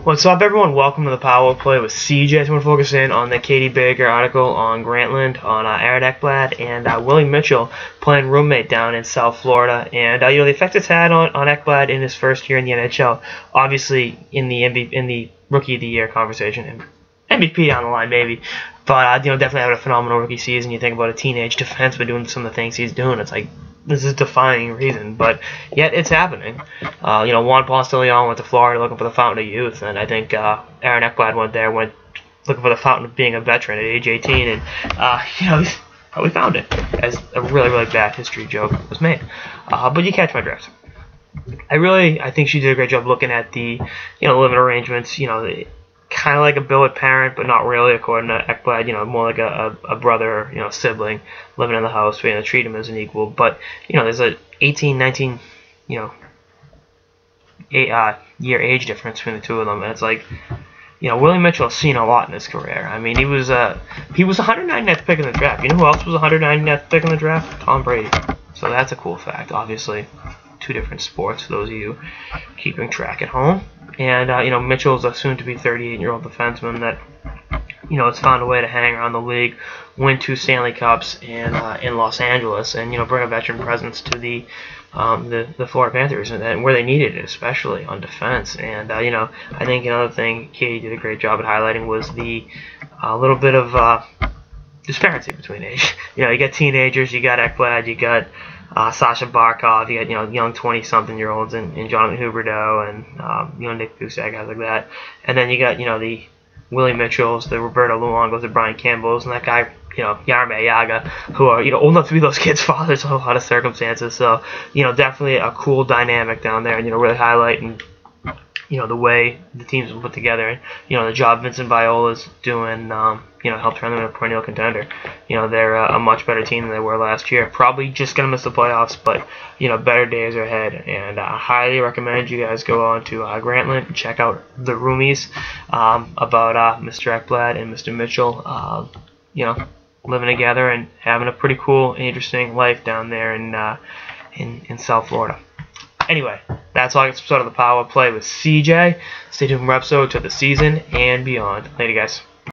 What's up, everyone? Welcome to the Power Play with CJ. I want to focus in on the Katie Baker article on Grantland, on Aaron Ekblad, and Willie Mitchell playing roommate down in South Florida. And the effect it's had on Ekblad in his first year in the NHL, obviously in the Rookie of the Year conversation, and MVP on the line maybe, but definitely having a phenomenal rookie season. You think about a teenage defenseman doing some of the things he's doing, it's like, this is defying reason, but yet it's happening. Juan Ponce went to Florida looking for the fountain of youth, and I think Aaron Ekblad went looking for the fountain of being a veteran at age 18, and we found it, as a really, really bad history joke was made. But you catch my drift. I think she did a great job looking at the living arrangements. Kind of like a billet parent, but not really, according to Ekblad. More like a brother, sibling living in the house. We're going to treat him as an equal. But, there's a 18, 19, year age difference between the two of them. And it's like, Willie Mitchell has seen a lot in his career. I mean, he was 199th pick in the draft. You know who else was 199th pick in the draft? Tom Brady. So that's a cool fact, obviously. Two different sports for those of you keeping track at home. And Mitchell's a soon-to-be 38-year-old defenseman that has found a way to hang around the league, win 2 Stanley Cups in Los Angeles, and bring a veteran presence to the Florida Panthers, and where they needed it, especially on defense. And I think another thing Katie did a great job at highlighting was the little bit of disparity between age. You got teenagers, you got Ekblad, you got Sasha Barkov, you got young 20-something-year-olds in Jonathan Huberdeau and Nick Busak, guys like that, and then you got the Willie Mitchells, the Roberto Luongos, the Brian Campbells, and that guy Jaromir Jagr, who are old enough to be those kids' fathers in a lot of circumstances. So definitely a cool dynamic down there, and really highlighting the way the teams are put together, and the job Vincent Viola's doing, helped turn them into a perennial contender. They're a much better team than they were last year. Probably just gonna miss the playoffs, but better days are ahead. And I highly recommend you guys go on to Grantland and check out the Roomies about Mr. Ekblad and Mr. Mitchell. Living together and having a pretty cool, interesting life down there in South Florida. Anyway, that's all I episode of the Power Play with CJ. Stay tuned for more episodes of the season and beyond. Later, guys.